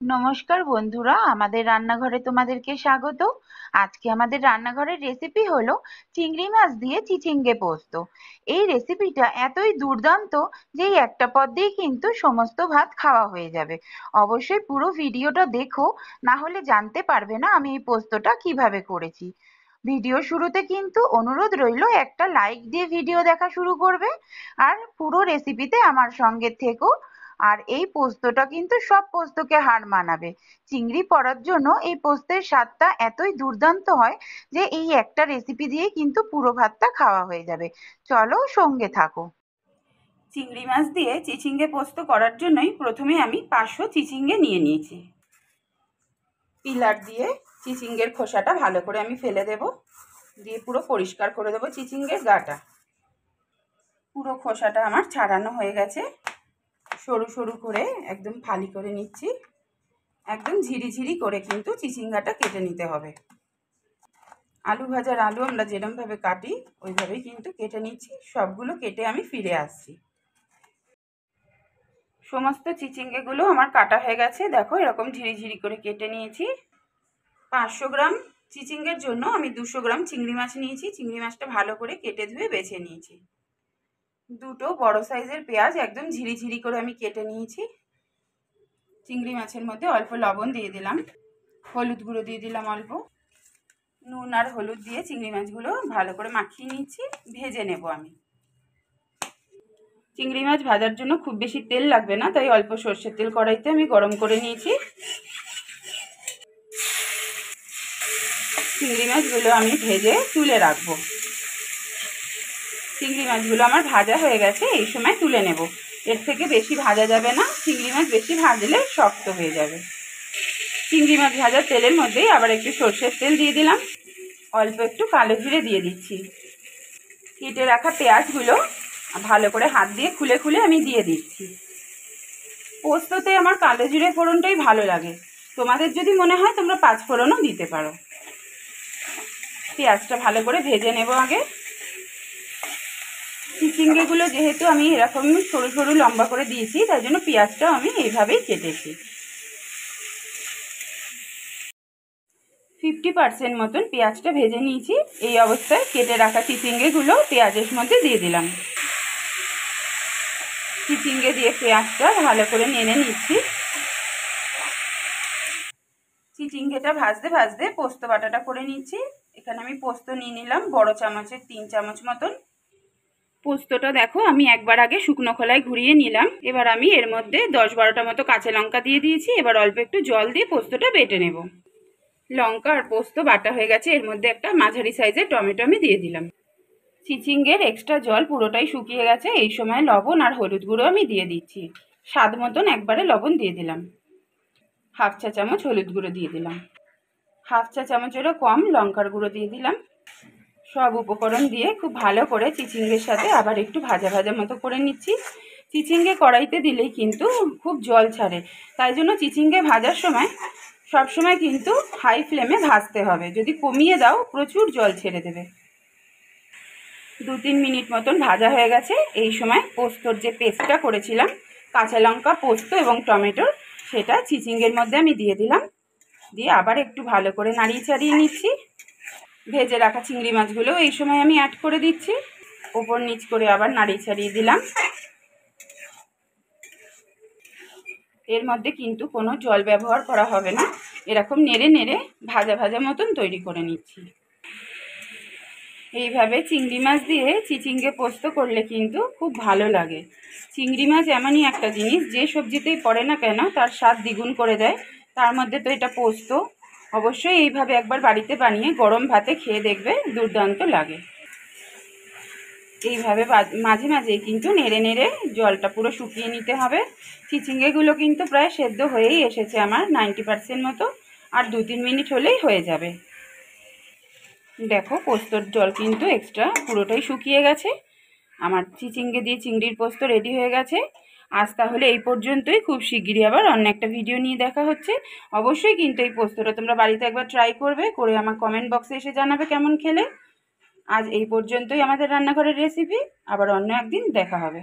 নমস্কার বন্ধুরা, আমাদের রান্নাঘরে তোমাদেরকে স্বাগত। আজকে আমাদের রান্নাঘরের রেসিপি হলো চিংড়ি মাছ দিয়ে চিচিঙ্গে পোস্ত। এই রেসিপিটা এতই দুর্দান্ত যে এই একটা পদ দিয়ে কিন্তু সমস্ত ভাত খাওয়া হয়ে যাবে। অবশ্যই পুরো ভিডিওটা দেখো, না হলে জানতে পারবে না আমি এই পোস্তটা কিভাবে করেছি। ভিডিও শুরুতে কিন্তু অনুরোধ রইলো একটা লাইক দিয়ে ভিডিও দেখা শুরু করবে, আর পুরো রেসিপিতে আমার সঙ্গে থেকো। আর এই পোস্তটা কিন্তু সব পোস্তকে হার মানাবে। চিংড়ি পড়ার জন্য এই পোস্তের স্বাদটা এতই দুর্দান্ত হয় যে এই একটা রেসিপি দিয়ে কিন্তু পুরো ভাতটা খাওয়া হয়ে যাবে। চলো সঙ্গে থাকো। চিংড়ি মাছ দিয়ে চিচিঙ্গে পোস্ত করার জন্যই প্রথমে আমি 500 চিচিঙ্গে নিয়ে নিয়েছি। পিলার দিয়ে চিচিঙ্গের খোসাটা ভালো করে আমি ফেলে দেব, দিয়ে পুরো পরিষ্কার করে দেবো চিচিঙ্গের গাটা। পুরো খোসাটা আমার ছাড়ানো হয়ে গেছে। সরু সরু করে একদম ফালি করে নিচ্ছি। একদম ঝিরিঝিরি করে কিন্তু চিচিঙ্গাটা কেটে নিতে হবে। আলু ভাজার আলু আমরা যেরকমভাবে কাটি ওইভাবেই কিন্তু কেটে নিচ্ছি। সবগুলো কেটে আমি ফিরে আসছি। সমস্ত চিচিঙ্গেগুলো আমার কাটা হয়ে গেছে, দেখো এরকম ঝিরিঝিরি করে কেটে নিয়েছি। 500 গ্রাম চিচিঙ্গের জন্য আমি 200 গ্রাম চিংড়ি মাছ নিয়েছি। চিংড়ি মাছটা ভালো করে কেটে ধুয়ে বেছে নিয়েছি। দুটো বড় সাইজের পেঁয়াজ একদম ঝিরিঝিরি করে আমি কেটে নিয়েছি। চিংড়ি মাছের মধ্যে অল্প লবণ দিয়ে দিলাম, হলুদ গুঁড়ো দিয়ে দিলাম অল্প, নুন আর হলুদ দিয়ে চিংড়ি মাছগুলো ভালো করে মাখিয়ে নিচ্ছি। ভেজে নেব আমি। চিংড়ি মাছ ভাজার জন্য খুব বেশি তেল লাগবে না, তাই অল্প সর্ষের তেল কড়াইতে আমি গরম করে নিয়েছি। চিংড়ি মাছগুলো আমি ভেজে তুলে রাখবো। চিংড়ি মাছগুলো আমার ভাজা হয়ে গেছে, এই সময় তুলে নেব। এর থেকে বেশি ভাজা যাবে না, চিংড়ি মাছ বেশি ভাজলে শক্ত হয়ে যাবে। চিংড়ি মাছ ভাজার তেলের মধ্যেই আবার একটু সর্ষের তেল দিয়ে দিলাম, অল্প একটু কালো জিরে দিয়ে দিচ্ছি। কেটে রাখা পেঁয়াজগুলো ভালো করে হাত দিয়ে খুলে খুলে আমি দিয়ে দিচ্ছি। পোস্ততে আমার কালো জিরে ফোড়নটাই ভালো লাগে, তোমাদের যদি মনে হয় তোমরা 5 ফোড়নও দিতে পারো। পেঁয়াজটা ভালো করে ভেজে নেব আগে। চিচিঙ্গেগুলো যেহেতু আমি এরকম সরু সরু লম্বা করে দিয়েছি, তাই জন্য পেঁয়াজটাও আমি এইভাবেই কেটেছি। 50% মতন পেঁয়াজটা ভেজে নিয়েছি। এই অবস্থায় কেটে রাখা চিচিঙ্গেগুলো পেঁয়াজের মধ্যে দিয়ে দিলাম। চিচিঙ্গে দিয়ে পেঁয়াজটা ভালো করে নেড়ে নিচ্ছি। চিচিঙ্গেটা ভাজতে ভাজতে পোস্ত বাটাটা করে নিচ্ছি। এখানে আমি পোস্ত নিয়ে নিলাম বড় চামচের 3 চামচ মতন। পোস্তটা দেখো আমি একবার আগে শুকনো খোলায় ঘুরিয়ে নিলাম। এবার আমি এর মধ্যে 10-12টা মতো কাঁচা লঙ্কা দিয়ে দিয়েছি। এবার অল্প একটু জল দিয়ে পোস্তটা বেটে নেব। লঙ্কা আর পোস্ত বাটা হয়ে গেছে, এর মধ্যে একটা মাঝারি সাইজের টমেটো আমি দিয়ে দিলাম। চিচিঙ্গের এক্সট্রা জল পুরোটাই শুকিয়ে গেছে। এই সময় লবণ আর হলুদ গুঁড়ো আমি দিয়ে দিচ্ছি। স্বাদ মতন একবারে লবণ দিয়ে দিলাম। 1/2 চা চামচ হলুদ গুঁড়ো দিয়ে দিলাম। 1/2 চা চামচেরও কম লঙ্কার গুঁড়ো দিয়ে দিলাম। সব উপকরণ দিয়ে খুব ভালো করে চিচিঙ্গের সাথে আবার একটু ভাজা ভাজা মতো করে নিচ্ছি। চিচিঙ্গে কড়াইতে দিলেই কিন্তু খুব জল ছাড়ে, তাই জন্য চিচিঙ্গে ভাজার সময় সব সময় কিন্তু হাই ফ্লেমে ভাজতে হবে। যদি কমিয়ে দাও প্রচুর জল ছেড়ে দেবে। 2-3 মিনিট মতন ভাজা হয়ে গেছে। এই সময় পোস্তর যে পেস্টটা করেছিলাম কাঁচা লঙ্কা, পোস্ত এবং টমেটোর, সেটা চিচিঙ্গের মধ্যে আমি দিয়ে দিলাম। দিয়ে আবার একটু ভালো করে নাড়িয়ে চাড়িয়ে নিচ্ছি। ভেজে রাখা চিংড়ি মাছগুলো এই সময় আমি অ্যাড করে দিচ্ছি। ওপর নিচ করে আবার নাড়িয়ে ছাড়িয়ে দিলাম। এর মধ্যে কিন্তু কোনো জল ব্যবহার করা হবে না, এরকম নেড়ে নেড়ে ভাজা ভাজা মতন তৈরি করে নিচ্ছি। এইভাবে চিংড়ি মাছ দিয়ে চিচিঙ্গে পোস্ত করলে কিন্তু খুব ভালো লাগে। চিংড়ি মাছ এমনই একটা জিনিস, যে সবজিতেই পড়ে না কেন তার স্বাদ দ্বিগুণ করে দেয়। তার মধ্যে তো এটা পোস্ত। অবশ্যই এইভাবে একবার বাড়িতে বানিয়ে গরম ভাতে খেয়ে দেখবে, দুর্দান্ত লাগে। এইভাবে মাঝে মাঝে কিন্তু নেড়ে নেড়ে জলটা পুরো শুকিয়ে নিতে হবে। চিচিঙ্গেগুলো কিন্তু প্রায় সেদ্ধ হয়েই এসেছে আমার 90% মতো, আর 2-3 মিনিট হলেই হয়ে যাবে। দেখো পোস্তর জল কিন্তু এক্সট্রা পুরোটাই শুকিয়ে গেছে। আমার চিচিঙ্গে দিয়ে চিংড়ির পোস্ত রেডি হয়ে গেছে। আজ তাহলে এই পর্যন্তই। খুব শিগগিরই আবার অন্য একটা ভিডিও নিয়ে দেখা হচ্ছে। অবশ্যই কিন্তু এই পোস্তটা তোমরা বাড়িতে একবার ট্রাই করবে, করে আমার কমেন্ট বক্সে এসে জানাবে কেমন খেলে। আজ এই পর্যন্তই আমাদের রান্নাঘরের রেসিপি। আবার অন্য একদিন দেখা হবে।